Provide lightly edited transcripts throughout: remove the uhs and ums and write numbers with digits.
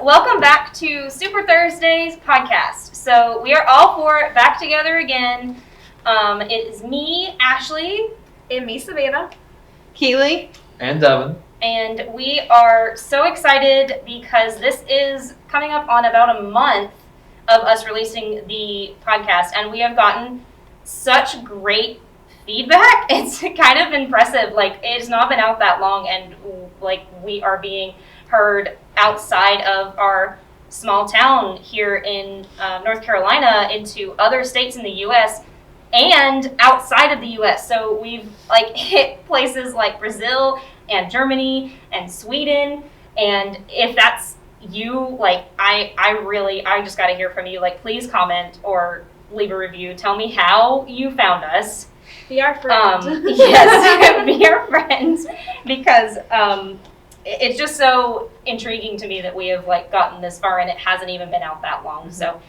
welcome back to Super Thursdays podcast. So we are all four back together again. It is me, Ashley, and me, Savannah, Keyley, and Devin. And we are so excited because this is coming up on about a month of us releasing the podcast, and we have gotten such great feedback. It's kind of impressive. Like, it's not been out that long, and like we are being heard outside of our small town here in North Carolina into other states in the U.S. and outside of the U.S. So we've like hit places like Brazil and Germany and Sweden. And if that's you, like I just got to hear from you. Like, please comment or leave a review. Tell me how you found us. Be our friend. Yes, be our friends, because it's just so intriguing to me that we have like gotten this far and it hasn't even been out that long. So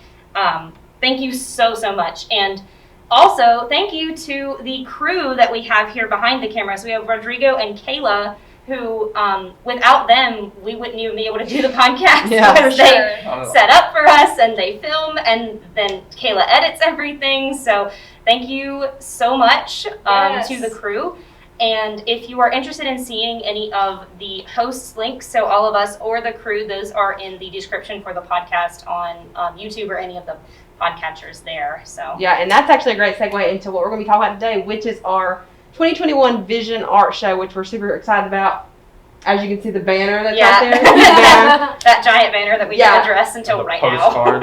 thank you so much. And also thank you to the crew that we have here behind the camera. So we have Rodrigo and Kayla, who without them we wouldn't even be able to do the podcast, because they set up for us and they film, and then Kayla edits everything. So thank you so much to the crew. And if you are interested in seeing any of the hosts' links, so all of us or the crew, those are in the description for the podcast on YouTube or any of the podcatchers there. So yeah, and that's actually a great segue into what we're going to be talking about today, which is our 2021 Vision Art Show, which we're super excited about. As you can see, the banner that's out there. That giant banner that we didn't address until right now. And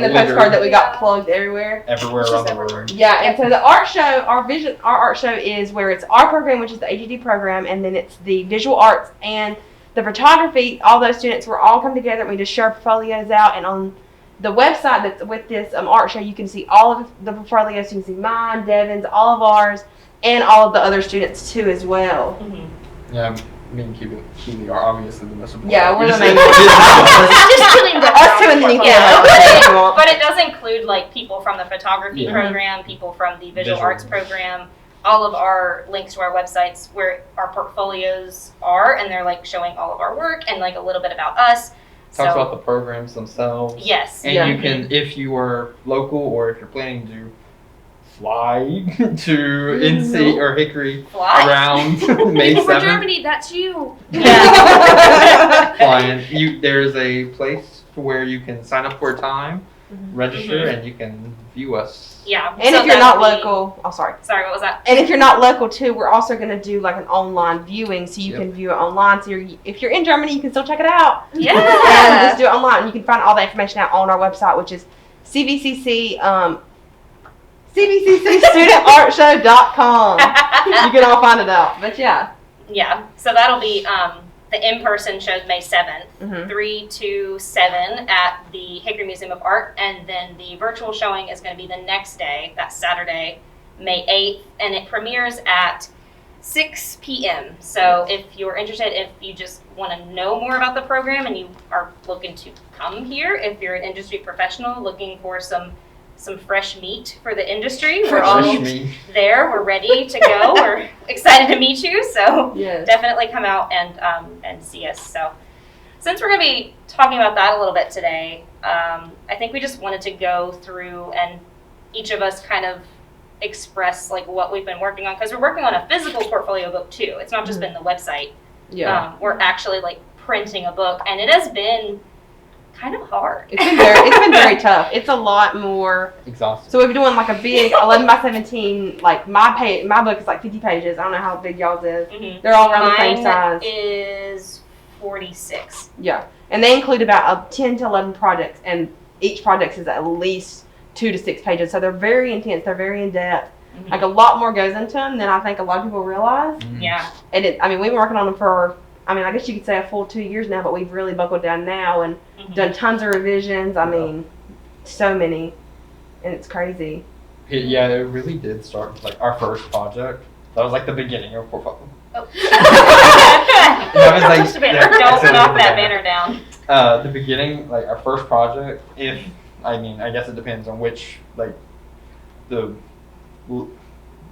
the postcard that we got plugged everywhere. Everywhere around the world. Yeah, and so the art show, our art show is where it's our program, which is the AGD program, and then it's the visual arts and the photography. All those students, we're all come together and we just share portfolios out. And on the website that's with this art show, you can see all of the portfolios. You can see mine, Devin's, all of ours, and all of the other students too as well. Mm-hmm. Yeah. Me and Keyley are obviously the most important. Yeah, we're the main just killing the us two and but it does include like people from the photography program, people from the visual arts program, all of our links to our websites where our portfolios are, and they're like showing all of our work and like a little bit about us. Talks about the programs themselves. Yes. And you can, if you are local or if you're planning to fly to NC or Hickory around May 7th. People from Germany, that's you. Yeah. Flying. There's a place where you can sign up for a time, register, and you can view us. Yeah. And if you're not local, Sorry, what was that? And if you're not local too, we're also going to do like an online viewing, so you can view it online. So if you're in Germany, you can still check it out. Yeah. And just do it online. You can find all the information out on our website, which is CVCC Show.com. You can all find it out. But yeah. Yeah. So that'll be the in-person show May 7th, 3 to 7 at the Hickory Museum of Art. And then the virtual showing is going to be the next day, that's Saturday, May 8th. And it premieres at 6 p.m. So if you're interested, if you just want to know more about the program and you are looking to come here, if you're an industry professional looking for some fresh meat for the industry, we're all there. We're ready to go. We're excited to meet you. So definitely come out and see us. So since we're going to be talking about that a little bit today, I think we just wanted to go through and each of us kind of express like what we've been working on, because we're working on a physical portfolio book too. It's not just been the website. Yeah. We're actually like printing a book, and it has been kind of hard. It's been very tough. It's a lot more exhausting. So we've been doing like a big 11 by 17. Like my book is like 50 pages. I don't know how big y'all's is. They're all around the same size. Mine is 46. Yeah, and they include about 10 to 11 projects, and each project is at least 2 to 6 pages. So they're very intense. They're very in depth. Like a lot more goes into them than I think a lot of people realize. Yeah. And we've been working on them for, I guess you could say a full 2 years now, but we've really buckled down now and done tons of revisions. So many, and it's crazy. Yeah, it really did start like our first project. That was like the beginning of portfolio. Oh. That was like Just a banner. Don't knock that banner down. The beginning, like our first project. I guess it depends on which like the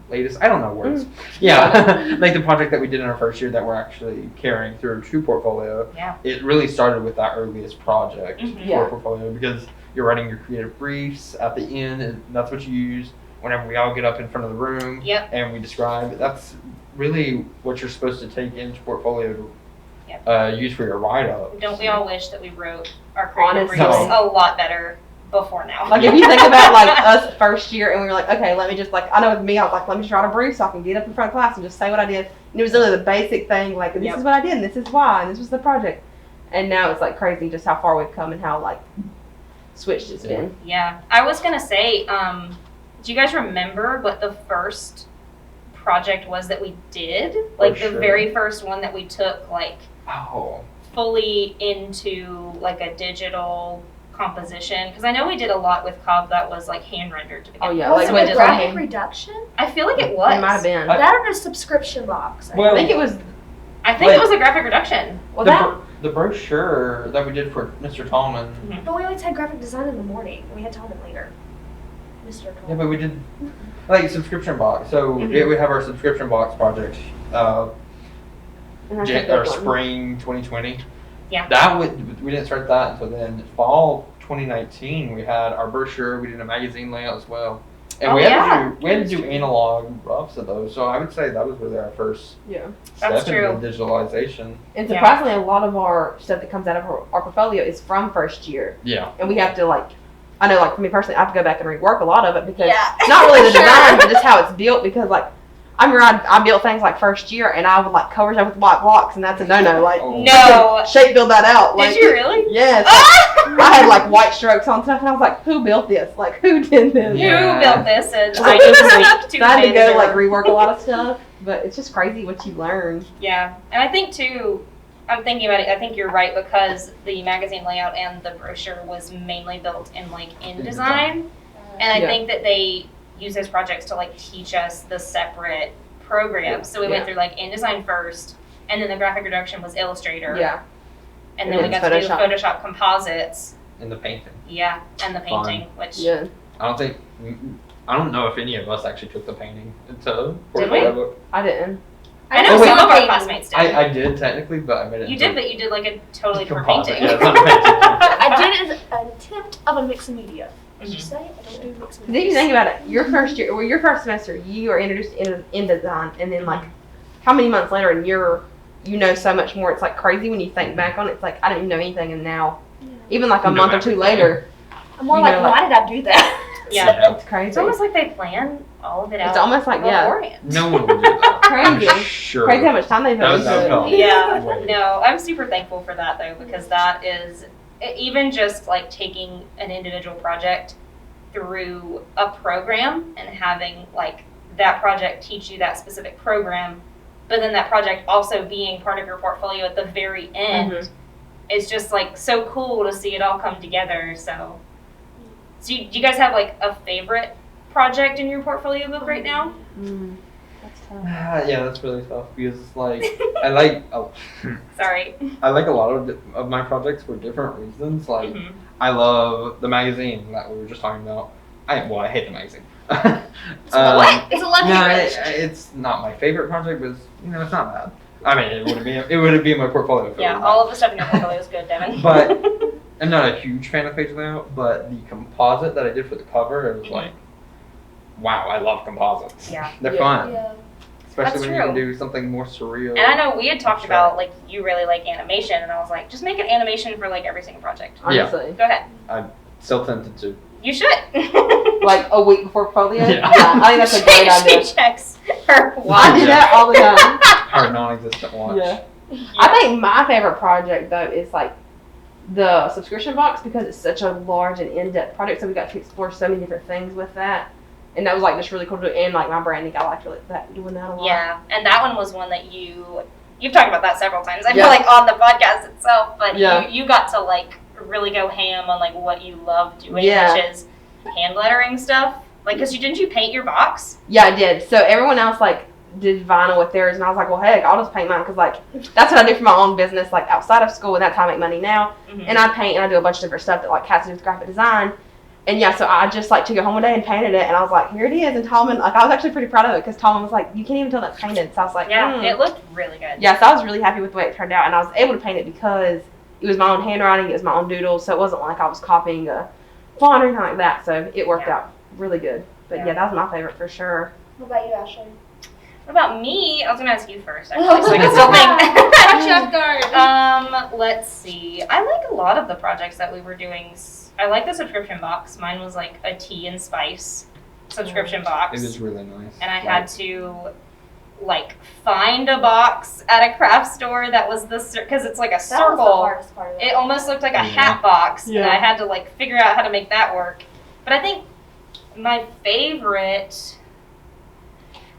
latest. I don't know words. Yeah, like the project that we did in our first year that we're actually carrying through to portfolio. Yeah. It really started with that earliest project Yeah. for portfolio because you're writing your creative briefs at the end, and that's what you use whenever we all get up in front of the room. Yep. And we describe. That's really what you're supposed to take into portfolio to use for your write-up. Don't we all wish that we wrote our creative Honestly. briefs a lot better before now? Like if you think about like us first year and we were like, okay, let me just like, I know with me, I was like, let me just write a brief so I can get up in front of class and just say what I did. And it was really the basic thing, like this is what I did and this is why and this was the project. And now it's like crazy just how far we've come and how like switched it's been. Yeah. I was gonna say, do you guys remember what the first project was that we did? Like the very first one that we took like fully into like a digital composition, because I know we did a lot with Cobb that was like hand rendered to begin with. Oh yeah, Was like it we with just graphic reduction? I feel like it was. It might have been. That or a subscription box. I think it was. I think it was a graphic reduction. Well, the brochure that we did for Mr. Tallman. But we always had graphic design in the morning. We had Tallman later. Mr. Tallman. Yeah, but we did like subscription box. So we have our subscription box project. Spring 2020. Yeah. We didn't start that until then. Fall 2019, we had our brochure. We did a magazine layout as well, and we had to do analog roughs of those. So I would say that was really our first That's step true. into digitalization. And surprisingly, a lot of our stuff that comes out of our portfolio is from first year. Yeah. And we have to like, I know like for me personally, I have to go back and rework a lot of it because Yeah. not really the design, but just how it's built. Because like, I remember I built things like first year, and I would like cover them with white blocks, and that's a no-no. Like, No. shape build that out. Like, Did you really? Yes. I had like white strokes on stuff, and I was like, "Who built this? Like, who did this?" Who built this? And I I just So I had to go like rework a lot of stuff, but it's just crazy what you learn. Yeah, and I think too, I'm thinking about it, I think you're right, because the magazine layout and the brochure was mainly built in like InDesign, and I think that they use those projects to like teach us the separate programs. So we went through like InDesign first, and then the graphic reduction was Illustrator. Yeah. And then we got to do Photoshop composites. And the painting. Yeah, and the painting, which I don't know if any of us actually took the painting into Did we? portfolio. I didn't. I know some of our classmates did. I did technically, but I made it. You did, but you did like a totally different composite. painting. Yeah, it's not a painting. I did it as an attempt of a mixed media. Did you say? I don't do mixed media. Then you think about it. Your first year, your first semester, you are introduced in InDesign, and then like, how many months later, and you know so much more. It's like crazy when you think back on it. It's like I didn't even know anything, and now, even like a month or two later, I'm more like, why did I do that? Yeah, it's crazy. It's almost like they plan all of it out. It's almost like beforehand. No one would do that. Crazy. I'm sure. Crazy how much time they put into it. Yeah, no, I'm super thankful for that though, because that is even just like taking an individual project through a program and having like that project teach you that specific program, but then that project also being part of your portfolio at the very end is just like so cool to see it all come together. So do you guys have like a favorite project in your portfolio book right now? That's tough. Yeah, that's really tough because like I like Sorry. I like a lot of my projects for different reasons. Like I love the magazine that we were just talking about. I hate the magazine. It's a love it's not my favorite project, but it's not bad. I mean, it wouldn't be in my portfolio. If Yeah, all of the stuff in your portfolio is good, Devin. But I'm not a huge fan of page layout, but the composite that I did for the cover, it was like, wow, I love composites. Yeah. They're fun. Yeah. Especially That's when true. you can do something more surreal. And I know we had talked about like you really like animation, and I was like, just make an animation for like every single project. Honestly. Go ahead. I'm still tempted to. You should. Like a week before portfolio? Yeah. I think that's a great idea. She checks her watch. I do that all the time. Our non-existent watch. Yeah. I think my favorite project though is like the subscription box, because it's such a large and in-depth project, so we got to explore so many different things with that, and that was like just really cool to do. And like my branding, I liked doing that a lot. Yeah, and that one was one that you've talked about that several times. I feel like on the podcast itself, but you got to like really go ham on like what you love doing, which is hand lettering stuff. Like, didn't you paint your box? Yeah, I did. So everyone else like did vinyl with theirs, and I was like, well, heck, I'll just paint mine, because like that's what I do for my own business, like outside of school, and that's how I make money now. And I paint and I do a bunch of different stuff that like has to do with graphic design. And yeah, so I just like took it home one day and painted it, and I was like, here it is. And Tallman, like, I was actually pretty proud of it because Tallman was like, you can't even tell that's painted. So I was like, Yeah, it looked really good. Yeah, so I was really happy with the way it turned out, and I was able to paint it because it was my own handwriting, it was my own doodle, so it wasn't like I was copying a font or anything like that. So it worked out really good. But yeah, that was my favorite for sure. What about you, Ashley? What about me? I was gonna ask you first, actually, so I can still think. Catch you off guard. Let's see. I like a lot of the projects that we were doing. I like the subscription box. Mine was like a tea and spice subscription box. It was really nice. And I had to like find a box at a craft store that was because it's like a That was the circle. hardest part of It almost looked like a hat box, and I had to like figure out how to make that work. But I think my favorite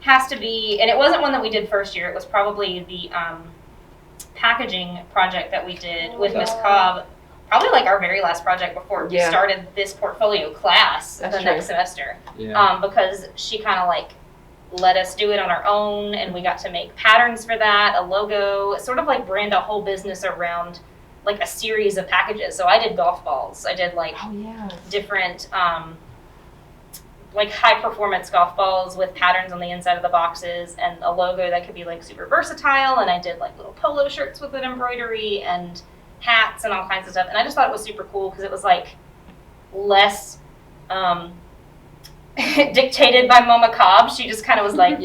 has to be, and it wasn't one that we did first year. It was probably the packaging project that we did with Miss Cobb. Probably like our very last project before we started this portfolio class next semester. Yeah. Because she kind of like let us do it on our own, and we got to make patterns for that, a logo, sort of like brand a whole business around like a series of packages. So I did golf balls. I did like different like high performance golf balls with patterns on the inside of the boxes and a logo that could be like super versatile. And I did like little polo shirts with an embroidery and hats and all kinds of stuff. And I just thought it was super cool because it was like less dictated by Mama Cobb. She just kind of was like,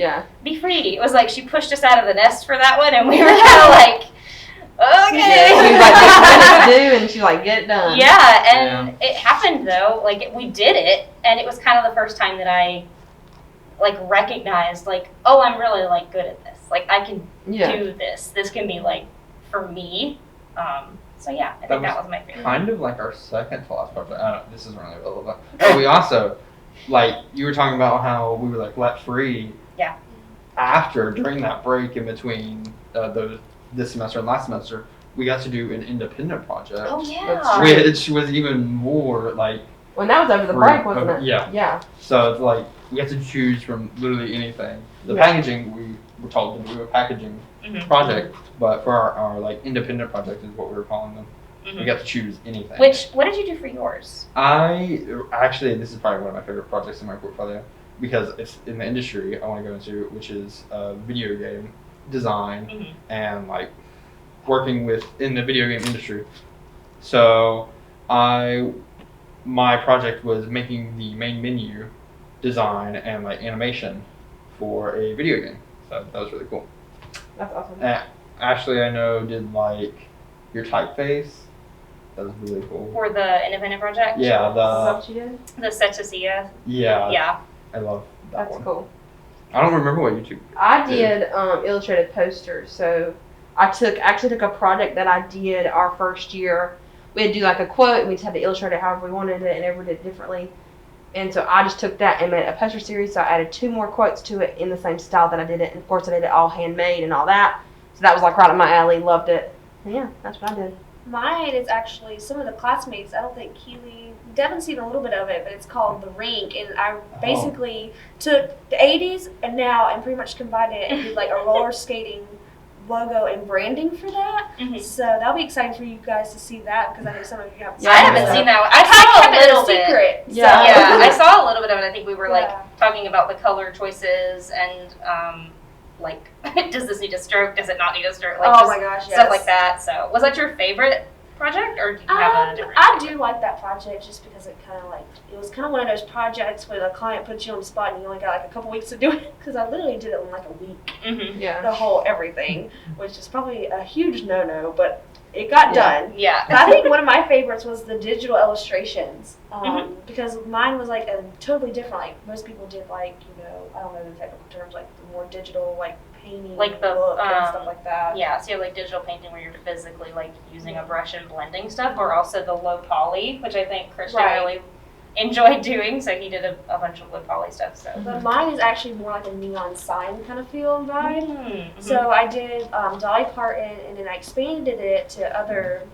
be free. It was like she pushed us out of the nest for that one, and we were kind of like, okay. She was like, what to do, and she like, get it done. Yeah, and it happened though. Like we did it, and it was kind of the first time that I like recognized like, oh, I'm really like good at this. Like I can do this. This can be like for me. So yeah, I think that was my favorite. Kind of like our second to last project. This isn't really relevant. Oh, we also, like, you were talking about how we were like let free. Yeah. During that break in between this semester and last semester, we got to do an independent project. Oh yeah. Which was even more like. When that was over the break, wasn't it? Yeah. Yeah. So it's like we had to choose from literally anything. The packaging, we were told to do a packaging project, but for our like independent project is what we were calling them. We got to choose anything. What did you do for yours? This is probably one of my favorite projects in my portfolio because it's in the industry I want to go into, which is video game design and like working in the video game industry. So my project was making the main menu design and like animation for a video game. So that was really cool. That's awesome. Ashley, I know, did like your typeface. That was really cool. For the independent project? Yeah, Is that what you did? The Setsusia. Yeah. Yeah. I love that one. That's cool. I don't remember what you two I did illustrated posters. So I actually took a project that I did our first year. We'd do like a quote, and we just had to illustrate it however we wanted it, and everyone did it differently. And so I just took that and made a poster series. So I added 2 more quotes to it in the same style that I did it. And of course I did it all handmade and all that. So that was like right up my alley. Loved it. And yeah, that's what I did. Mine is actually some of the classmates. I don't think Keyley, Devon's seen a little bit of it, but it's called The Rink. And I basically took the 80s and now and pretty much combined it and did like a roller skating logo and branding for that. So that'll be exciting for you guys to see that because I know some of you have. I haven't seen that one. I saw a little bit. Secret. Yeah. Yeah, I saw a little bit of it. I think we were like talking about the color choices and like, does this need a stroke? Does it not need a stroke? Like, oh my gosh, yes. Stuff like that. So, was that your favorite project, or did you have a different? I do like that project just because it was kind of one of those projects where the client puts you on the spot and you only got like a couple weeks to do it. Because I literally did it in like a week. Yeah. The whole everything, which is probably a huge no-no, but it got done. Yeah. But I think one of my favorites was the digital illustrations because mine was like a totally different. Like most people did like, I don't know the technical terms, like the more digital like painting, like the look and stuff like that. Yeah, so you have like digital painting where you're physically like using a brush and blending stuff, or also the low poly, which I think Christian really enjoyed doing. So he did a bunch of low poly stuff. So, but mine is actually more like a neon sign kind of feel and vibe. So I did Dolly Parton, and then I expanded it to other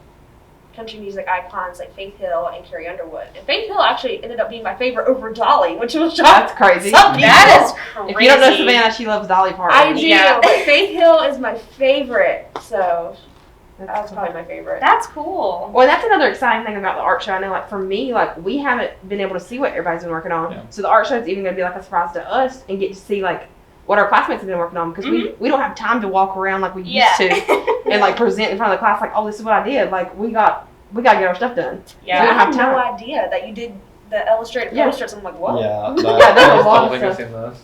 country music icons like Faith Hill and Carrie Underwood. And Faith Hill actually ended up being my favorite over Dolly, which was That's crazy. That is crazy. If you don't know Savannah, she loves Dolly Parton. I do, but Faith Hill is my favorite. So That was probably my favorite. That's cool. Well, that's another exciting thing about the art show. I know, like, for me, like, we haven't been able to see what everybody's been working on. Yeah. So the art show is even going to be, like, a surprise to us and get to see, like, what our classmates have been working on. Because we don't have time to walk around like we used to and, like, present in front of the class, like, oh, this is what I did. Like, we got to get our stuff done. Yeah. We don't I have had time. no idea that you did the illustrated posters. I'm like, what? Yeah, that was a lot of I think I've stuff. seen those.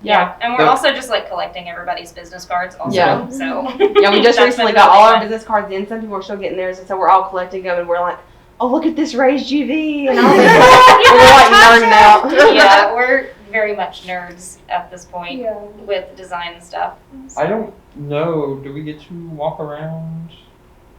Yeah, and we're So- also just like collecting everybody's business cards also. Yeah. So Yeah, we just That's recently been got all really our fun. business cards in. Some people are still getting theirs, and so we're all collecting them, and we're like, oh, look at this raised UV, and all this. We're like nerding out. Yeah, we're very much nerds at this point Yeah. with design and stuff. I don't know. Do we get to walk around?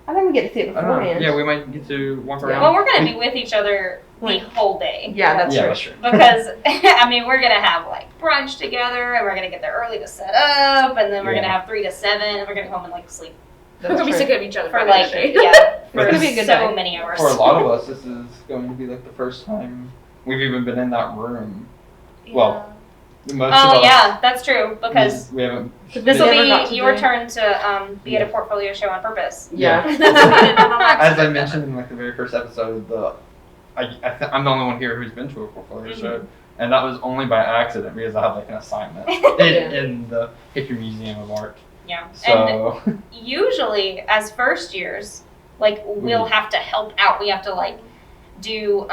I think we get to see it I don't know. beforehand. Yeah, we might get to walk Yeah. around. Well, we're gonna be with each other the Like- whole day. Yeah, that's yeah, true. that's true. Because I mean, we're gonna have like brunch together, and we're gonna get there early to set up, and then we're gonna Yeah. have 3 to 7, and we're gonna go home and like sleep We're That's gonna be true. sick of each other for by like the day. for gonna be a good so day. many hours. For a lot of us, this is going to be like the first time we've even been in that room. Well, Most of Oh us, yeah, that's true because we haven't. this will Never got be to your do- turn to be at a portfolio show on purpose. Yeah. As I mentioned in like the very first episode, I'm the only one here who's been to a portfolio show, and that was only by accident because I had like an assignment in the Hickory Museum of Art. Yeah. And So usually as first years, like we'll have to help out. We have to like do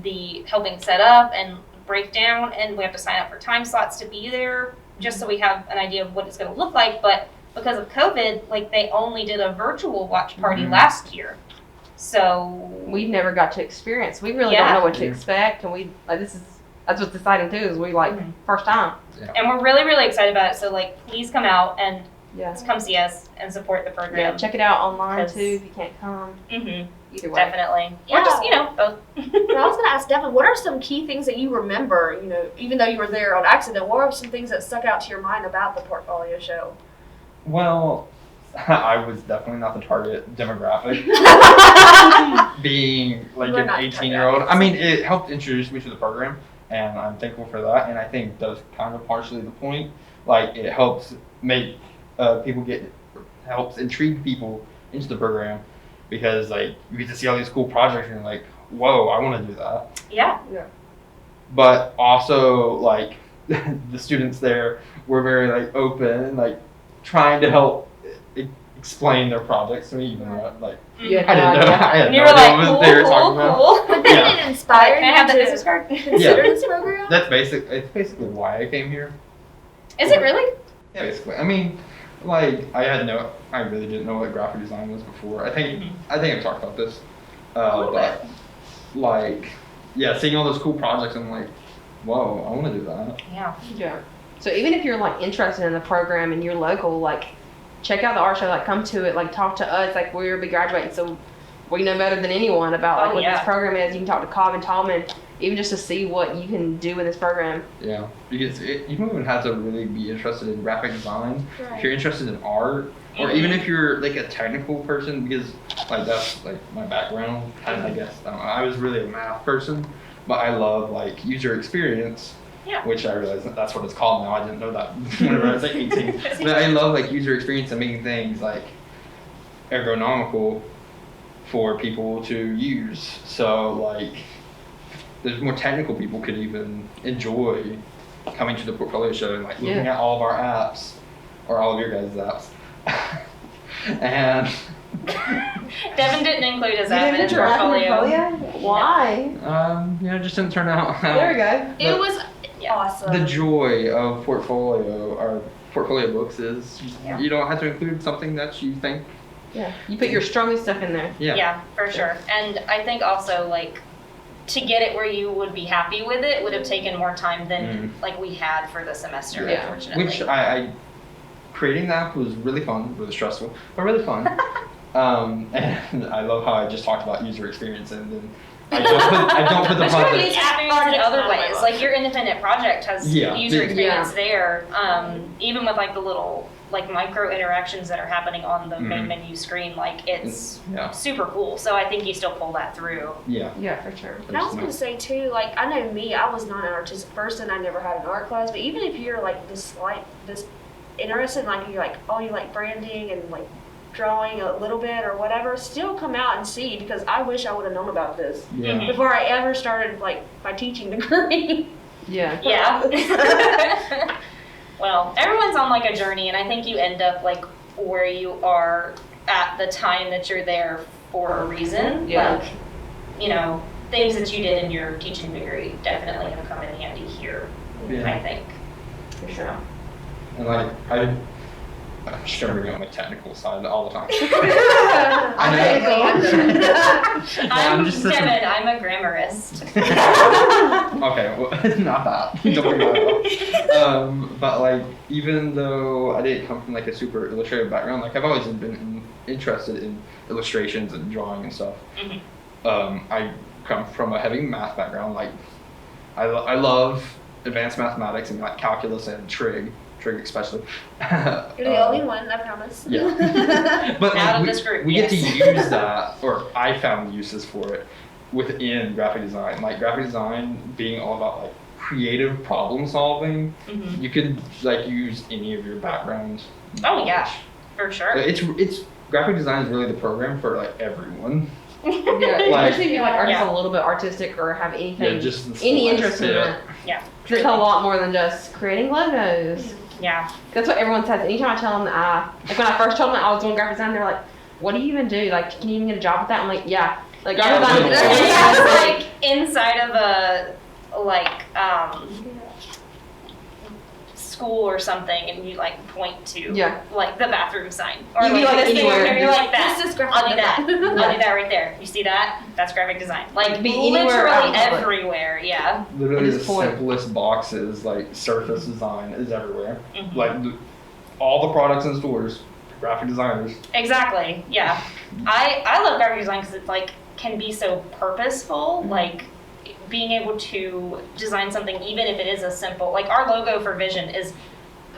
the helping set up and break down, and we have to sign up for time slots to be there just so we have an idea of what it's going to look like. But because of COVID, like they only did a virtual watch party last year. So We've never got to experience. We really Yeah. don't know what to Yeah. expect, and we like that's what's exciting too. Is we like Mhm. first time. and we're really, really excited about it. So like please come out and Yeah. come see us and support the Yeah. program. Check it out online 'Cause- too if you can't come. Mm-hmm. Either way. Definitely. Yeah. Or just, both. But I was gonna ask Devin, what are some key things that you remember? Even though you were there on accident, what are some things that stuck out to your mind about the portfolio show? well, I was definitely not the target demographic. Being like We're an not 18-year-old, target I mean, it helped introduce me to the program, and I'm thankful for that. And I think that's kind of partially the point. Like, it helps make helps intrigue people into the program because like you get to see all these cool projects and you're like, whoa, I want to do that. Yeah. But also like the students there were very like open, like trying to help explain their projects to me, even though like Yeah. I didn't know. I had And no you were idea like, what cool, they were talking about. cool. But didn't Yeah. it inspire Can I have you that to business card? consider this program? That's it's basically why I came here. Is it really? Yeah, basically. I mean, like I really didn't know what graphic design was before. I think I've talked about this, but like, yeah, seeing all those cool projects, I'm like, whoa, I want to do that. Yeah. Yeah. So even if you're like interested in the program and you're local, like check out the art show, like come to it, like talk to us, like we'll be graduating, so we know better than anyone about like Oh, what yeah. this program is. You can talk to Cobb and Tallman, even just to see what you can do in this program. Yeah, because you don't even have to really be interested in graphic design. If you're interested in art, or even if you're like a technical person, because like that's like my background, kind of I guess. I was really a math person, but I love like user experience. Yeah. Which I realize that's what it's called now. I didn't know that whenever I was like 18. But I love like user experience and making things like ergonomical for people to use. So like there's more technical people could even enjoy coming to the portfolio show and like looking at all of our apps or all of your guys' apps. And Devin didn't include his You app in didn't his put your app in your portfolio. portfolio? Why? it just didn't turn out. There we go. It was Yeah. awesome. The joy of portfolio books is Yeah. you don't have to include something that you think. Yeah. You put your strongest stuff in there. Yeah, for sure. And I think also like to get it where you would be happy with it would have taken more time than like we had for the semester, Yeah. unfortunately. Which I creating the app was really fun, really stressful, but really fun. And I love how I just talked about user experience and then I don't put the But you're gonna project. use experience in other ways. Like your independent project has Yeah. user experience Yeah. there. Even with like the little like micro interactions that are happening on the main menu screen, like it's Yeah. super cool. So I think you still pull that through. Yeah. Yeah, for sure. And I was gonna say too, like I know me, I was not an artistic person. I never had an art class. But even if you're like this interested, like you're like, oh, you like branding and like drawing a little bit or whatever still come out and see, because I wish I would have known about this Yeah. before I ever started like my teaching degree. Yeah. Yeah. Well, everyone's on like a journey, and I think you end up like where you are at the time that you're there for a reason. Yeah. Like, you know, things that you did in your teaching degree definitely have come in handy here, Yeah. I think. For sure. And like I'm just gonna bring it on the technical side all the time. I'm just Devin, I'm a grammarist. Okay, well, not that. Don't bring that up. But like, even though I didn't come from like a super illustrative background, like I've always been interested in illustrations and drawing and stuff. I come from a heavy math background. Like, I love advanced mathematics and like calculus and trig especially. You're the only one, I promise. Yeah. But Out like, of this group, we get to yes. use that, or I found uses for it within graphic design. Like graphic design being all about like creative problem solving. You can like use any of your backgrounds. Oh yeah, for sure. It's graphic design is really the program for like everyone. Yeah, Like- especially if you like are just Yeah. a little bit artistic or have anything, Yeah, just any interest in yeah. it. Yeah. 'Cause it's a lot more than just creating logos. Yeah. That's what everyone says. Anytime I tell them that like when I first told them I was doing graphic design, they're like, "What do you even do? Like, can you even get a job with that?" I'm like, "Yeah." Like Yeah, graphic design. it's like inside of a school or something, and you like point to Yeah. like the bathroom sign, or You can be, like like, this thing over anywhere. here, you're like that. This is graphic I'll do that. design. I'll do that right there. You see that? That's graphic design. Like Be anywhere out in literally public. everywhere. Yeah. Literally At the this point. simplest boxes, like surface design is everywhere. Mhm. Like all the products in stores, graphic designers. Exactly. Yeah. I love graphic design because it like can be so purposeful. Like being able to design something, even if it is a simple, like our logo for Vision is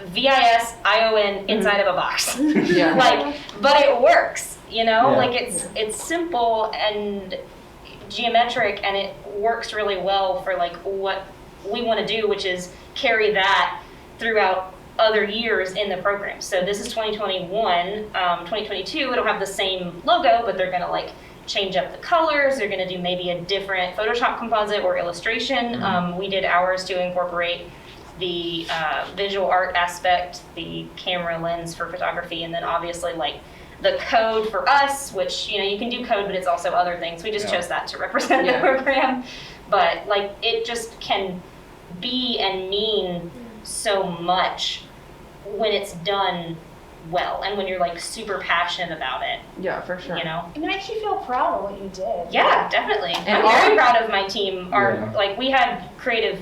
VISION inside of a box. Yeah. Like, but it works, you know? Yeah. Like it's simple and geometric, and it works really well for like what we want to do, which is carry that throughout other years in the program. So this is 2021, 2022, it'll have the same logo, but they're gonna like change up the colors. They're gonna do maybe a different Photoshop composite or illustration. We did ours to incorporate the visual art aspect, the camera lens for photography, and then obviously like the code for us, which, you know, you can do code, but it's also other things. We just Yeah. chose that to represent Yeah. the program. But like it just can be and mean so much when it's done well, and when you're like super passionate about it, Yeah, for sure. you know? It makes you feel proud of what you did. Yeah, definitely. And I'm very our- proud of my team. Yeah. Like we had creative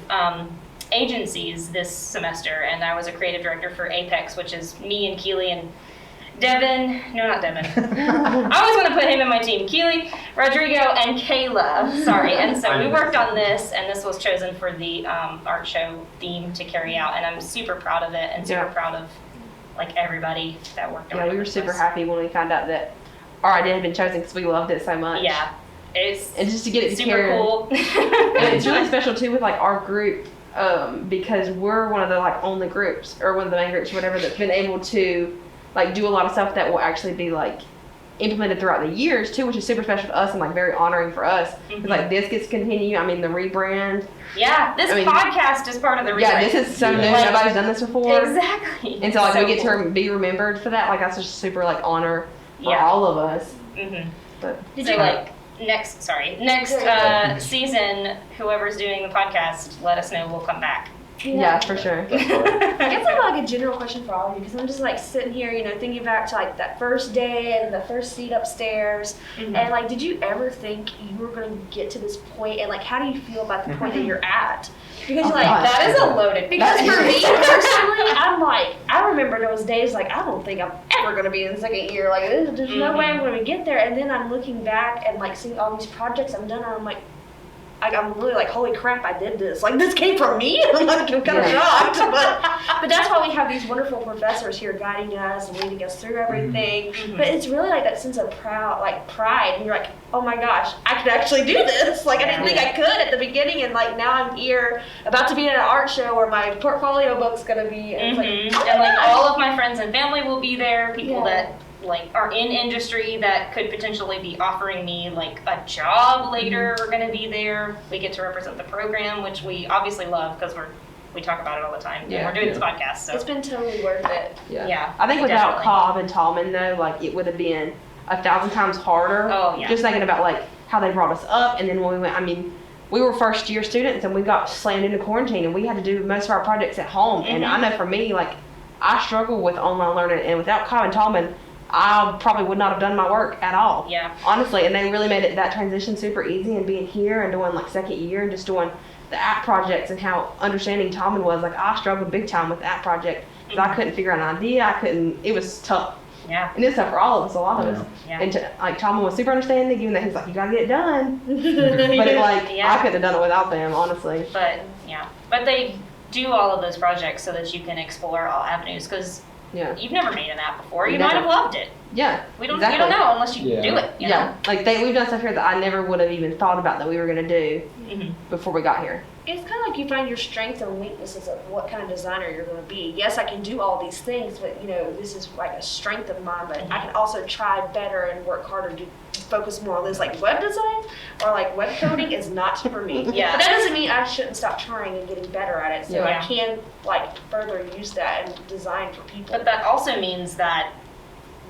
agencies this semester, and I was a creative director for Apex, which is me and Keyley and Devin. No, not Devin. I always want to put him in my team. Keyley, Rodrigo, and Kayla. Sorry. And so we worked on this, and this was chosen for the art show theme to carry out, and I'm super proud of it, and super Yeah. proud of like everybody that worked on it. Yeah, we were super happy when we found out that our idea had been chosen because we loved it so much. Yeah, it's And just to get it to super Karen. cool. And it's really special too with like our group, because we're one of the like only groups or one of the main groups or whatever that's been able to like do a lot of stuff that will actually be like implemented throughout the years too, which is super special to us and like very honoring for us. 'Cause, like this gets to continue. I mean the rebrand. Yeah, this I mean- podcast is part of the rebrand. Yeah, this is so new. Yeah. Nobody's done this before. Exactly. And so like we get cool. to be remembered for that. Like that's just super like honor for Yeah. all of us. Mhm. But So like next season, whoever's doing the podcast, let us know. We'll come back. yeah, for sure. I guess I have like a general question for all of you, because I'm just like sitting here, you know, thinking back to like that first day and the first seat upstairs. Mhm. And like, did you ever think you were going to get to this point? And like, how do you feel about the point that you're at? Because Oh, like, gosh. That is a loaded. because That for is- me personally, I'm like, I remember those days like, I don't think I'm ever going to be in the second year. Like, there's no way I'm going to get there. And then I'm looking back and like seeing all these projects I've done, and I'm like, I'm really like, holy crap, I did this. Like, this came from me? I'm like, I'm kind of Yeah. shocked. But that's why we have these wonderful professors here guiding us and leading us through everything. Mhm. But it's really like that sense of pride. And you're like, oh my gosh, I could actually do this. Like, I didn't think I could at the beginning. And like, now I'm here about to be in an art show where my portfolio book's going to be. And it's Mhm. like, oh And my like gosh. all of my friends and family will be there. People Yeah. that like are in industry that could potentially be offering me like a job later are going to be there. We get to represent the program, which we obviously love because we talk about it all the time. Yeah. We're doing this podcast, so It's been totally worth it. yeah. I think without definitely. Cobb and Tallman though, like it would have been 1,000 times harder. Oh yeah. Just thinking about like how they brought us up, and then when we went, I mean, we were first year students and we got slammed into quarantine and we had to do most of our projects at home. And I know for me, like I struggle with online learning, and without Cobb and Tallman, I probably would not have done my work at all. Yeah. Honestly, and they really made that transition super easy, and being here and doing like second year and just doing the app projects and how understanding Tallman was. Like I struggled big time with the app project because I couldn't figure out an idea. It was tough. Yeah. And it's tough for all of us, a lot of us. Yeah. And like Tallman was super understanding, even though he's like, you gotta get it done. But it, like, Yeah. I couldn't have done it without them, honestly. But yeah, but they do all of those projects so that you can explore all avenues because Yeah. you've never made an app before. You Never. might have loved it. Yeah. We don't. Exactly. You don't know unless you Yeah. do it. You Yeah. Like we've done stuff here that I never would have even thought about that we were gonna do know? Mhm. before we got here. It's kind of like you find your strengths and weaknesses of what kind of designer you're going to be. Yes, I can do all these things, but this is like a strength of mine. But I can also try better and work harder to focus more on this. Like web design or like web coding is not for me. Yeah. But that doesn't mean I shouldn't stop trying and getting better at it. So Yeah. I can like further use that and design for people. But that also means that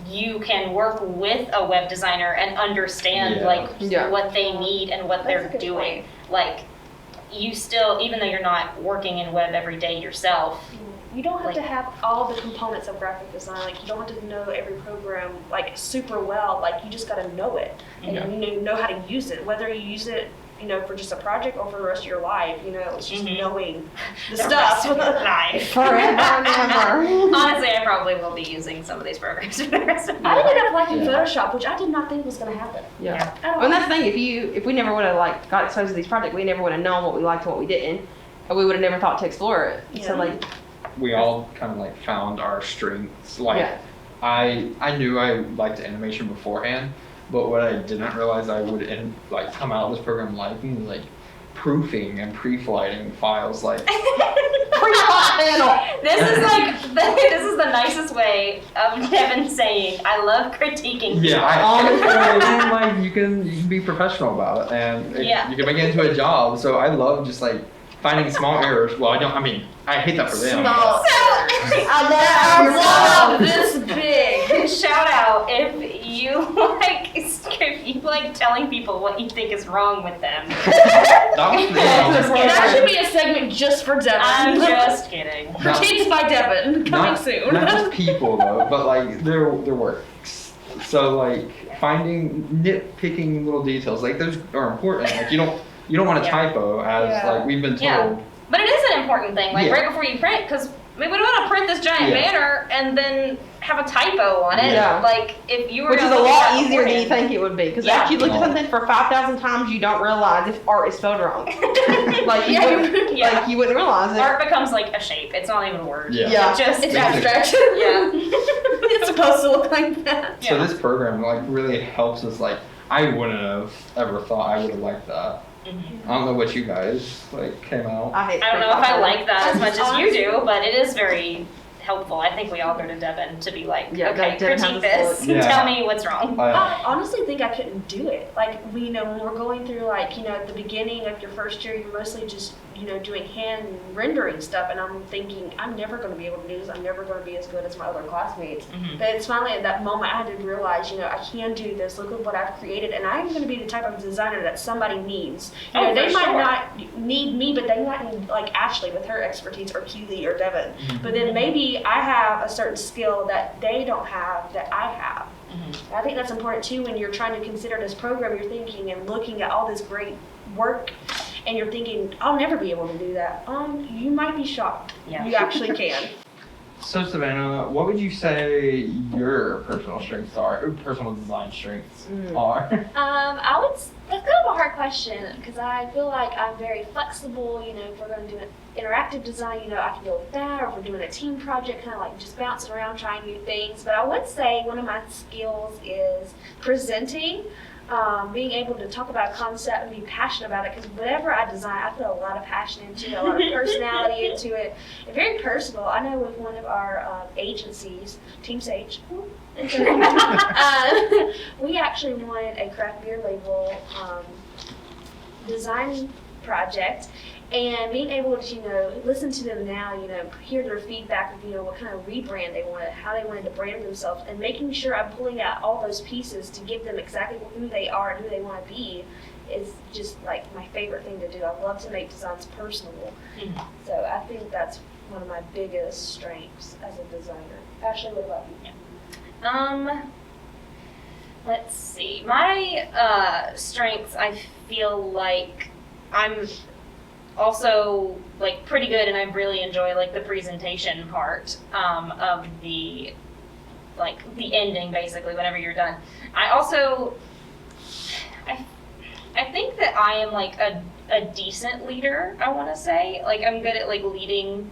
you can work with a web designer and understand Yeah. like Yeah. what they need and what That's a they're good doing. Like you still, even though you're not working in web every day yourself, You don't have Like- to have all the components of graphic design. Like you don't have to know every program like super well. Like you just got to know it and Yeah. you know how to use it. Whether you use it, for just a project or for the rest of your life. It's just Mhm. knowing the the stuff. rest of your life. Forever and ever. Honestly, I probably will be using some of these programs for the rest of my I life. ended up liking Yeah. Photoshop, which I did not think was going to happen. Yeah. At all. And that's the thing, if we never would have like got exposed to these projects, we never would have known what we liked and what we didn't. And we would have never thought to explore it. Yeah. So like We all kind of like found our strengths. Like Yeah. I knew I liked animation beforehand, but what I didn't realize I would come out of this program liking was like proofing and pre-flighting files. Like This is like this is the nicest way of Devin saying I love critiquing. yeah, Honestly. and like you can be professional about it, and Yeah. you can make it into a job. So I love just like finding small errors. Well, I hate that for them. Small. I This big. Shout out if you like telling people what you think is wrong with them. That was That should be a segment just for Devin. I'm just kidding. Critiques by Devin coming not, soon. Not just people though, but like their works. So like finding nitpicking little details, like those are important. Like you don't want a Yeah. typo as Yeah. like we've been told. Yeah. But it is an important thing, like Yeah. right before you print, because we don't want to print this giant Yeah. banner and then have a typo on it. Yeah. Like if you were Which is gonna a look at lot that easier than you beforehand. think it would be. Because Yeah. after you look at Oh. something for 5,000 times, you don't realize if art is spelled wrong. Like you, wouldn't, Yeah. like you wouldn't realize it. Art becomes like a shape. It's not even a word. Yeah. Yeah. It just It's Basic. abstract. Yeah. It's supposed to look like that. So Yeah. this program like really helps us. Like I wouldn't have ever thought I would have liked that. Mhm. I don't know what you guys like came out. I hate I don't know if I like that as much as you Honestly. do, but it is very helpful. I think we all go to Devin to be like, Yeah, okay, Devin has critique this this. look. Yeah. Tell me what's wrong. I honestly think I couldn't do it. Like, when we're going through, like, at the beginning of your first year, you're mostly just, doing hand rendering stuff. And I'm thinking, I'm never going to be able to do this. I'm never going to be as good as my other classmates. Mhm. But it's finally at that moment I had to realize, I can do this. Look at what I've created. And I'm going to be the type of designer that somebody needs. Oh, They for might sure. not need me, but they might need, like, Ashley with her expertise, or Keyley, or Devin. But then maybe I have a certain skill that they don't have that I have. Mhm. I think that's important too when you're trying to consider this program. You're thinking and looking at all this great work, and you're thinking, I'll never be able to do that. You might be shocked. Yeah. You actually can. So Savannah, what would you say your personal strengths are? Or personal design strengths are? That's kind of a hard question because I feel like I'm very flexible. If we're going to do an interactive design, I can go with that. Or if we're doing a team project, kind of like just bouncing around trying new things. But I would say one of my skills is presenting. being able to talk about a concept and be passionate about it, because whatever I design, I put a lot of passion into it, a lot of personality into it, and very personal. I know with one of our agencies, Team Sage, we actually won a craft beer label design project. And being able to, listen to them now, hear their feedback of, what kind of rebrand they wanted, how they wanted to brand themselves, and making sure I'm pulling out all those pieces to give them exactly who they are and who they want to be is just like my favorite thing to do. I love to make designs personable. Mm-hmm. So I think that's one of my biggest strengths as a designer. Ashley, what about you? Let's see. My strengths, I feel like I'm also like pretty good, and I really enjoy like the presentation part of the ending, basically whenever you're done. I also I think that I am like a decent leader, I want to say. Like I'm good at like leading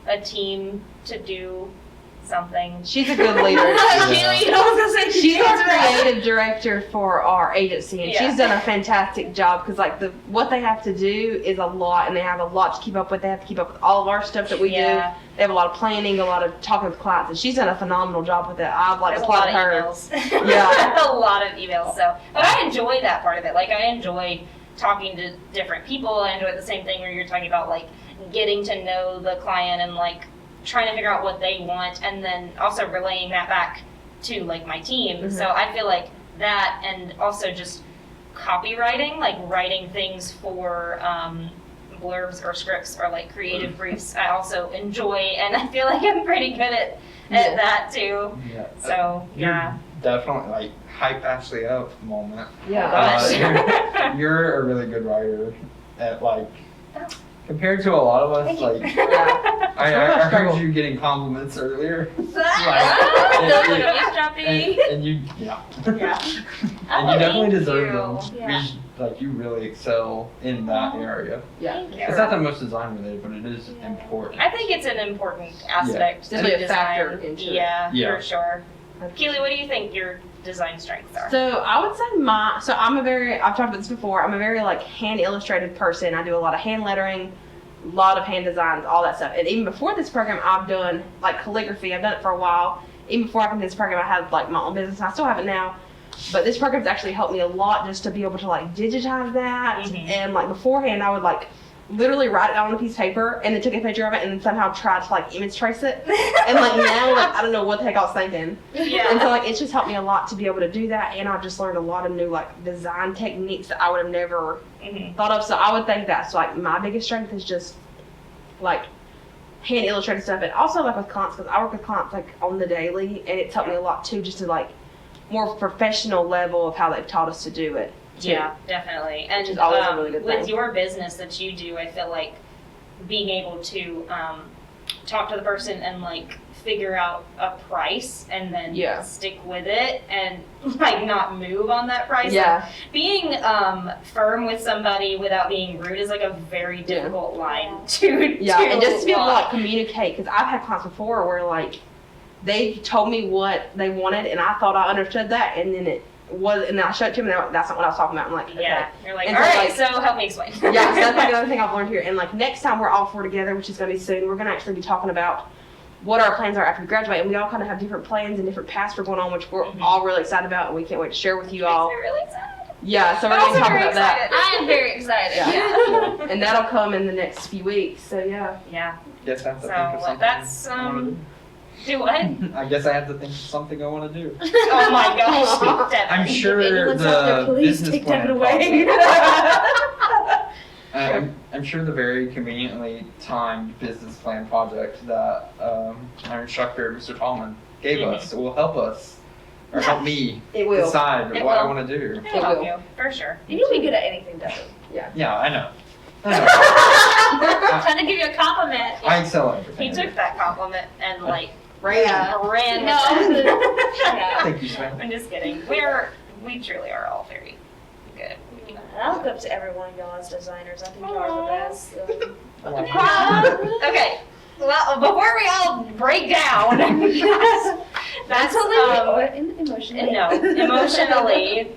a team to do something. She's a good leader. She's our creative director for our agency, and she's done a fantastic job because what they have to do is a lot, and they have a lot to keep up with. They have to keep up with all of our stuff that we do. They have a lot of planning, a lot of talking with clients, and she's done a phenomenal job with it. I'd like to applaud her. Yeah, a lot of emails. So, but I enjoy that part of it. Like I enjoy talking to different people. I enjoy the same thing where you're talking about like getting to know the client and like trying to figure out what they want, and then also relaying that back to like my team. Mm-hmm. So I feel like that, and also just copywriting, like writing things for blurbs or scripts or like creative briefs, I also enjoy, and I feel like I'm pretty good at that too. Yeah. So you're definitely like hype Ashley up moment. Yeah. You're a really good writer at like. Compared to a lot of us, like, I heard you getting compliments earlier. And you, and you definitely deserve them. Yeah. You really excel in that area. Yeah. It's not the most design related, but it is important. I think it's an important aspect to definitely a design. Factor into yeah, for sure. Keyley, what do you think your design strengths are? So I would say I've talked about this before, I'm a very like hand illustrated person. I do a lot of hand lettering, a lot of hand designs, all that stuff. And even before this program, I've done like calligraphy. I've done it for a while. Even before I came to this program, I had like my own business, and I still have it now. But this program's actually helped me a lot just to be able to like digitize that. Mm-hmm. And like beforehand, I would like literally write it on a piece of paper and then took a picture of it and then somehow tried to like image trace it. And like now, like I don't know what the heck I was thinking. Yeah. And so like it's just helped me a lot to be able to do that, and I've just learned a lot of new like design techniques that I would have never thought of. So I would think that's like my biggest strength is just like hand illustrated stuff, and also like with clients, because I work with clients like on the daily, and it's helped me a lot too, just to like more professional level of how they've taught us to do it. Too. Yeah, definitely. And which is always a really good with thing. your business that you do, I feel like being able to talk to the person and like figure out a price and then stick with it and like not move on that price. Yeah. Like, being firm with somebody without being rude is like a very difficult line to and just to be able to like communicate, because I've had clients before where like they told me what they wanted and I thought I understood that, and then it was, and I showed it to them and like, that's not what I was talking about. I'm like, okay. You're like, all right, so help me explain. So that's like another thing I've learned here. And like next time we're all four together, which is going to be soon, we're going to actually be talking about what our plans are after we graduate, and we all kind of have different plans and different paths we're going on, which we're all really excited about, and we can't wait to share with you all. We're really excited. Yeah, so we're going to talk about that. I am very excited. Yeah. And that'll come in the next few weeks. So Yeah. Guess I have to think of something. That's do what? I guess I have to think of something I want to do. Oh my gosh! I'm sure the business plan. I'm sure the very conveniently timed business plan project that our instructor, Mr. Tallman, gave us will help us, or help me decide what I want to do. It'll help you, for sure. And you'll be good at anything, Devin. Yeah, I know. I'm trying to give you a compliment. I excel at everything. He took that compliment and like ran. No. Thank you, Savannah. I'm just kidding. We truly are all very good. I look up to every one of y'all as designers. I think y'all are the best. Okay. Well, before we all break down, That's Emotionally. no, emotionally.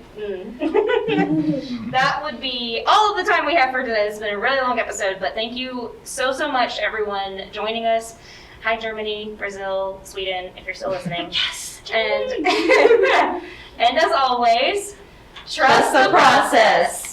That would be all of the time we have for today. It's been a really long episode, but thank you so much to everyone joining us. Hi, Germany, Brazil, Sweden, if you're still listening. Yes. And as always, Trust the process.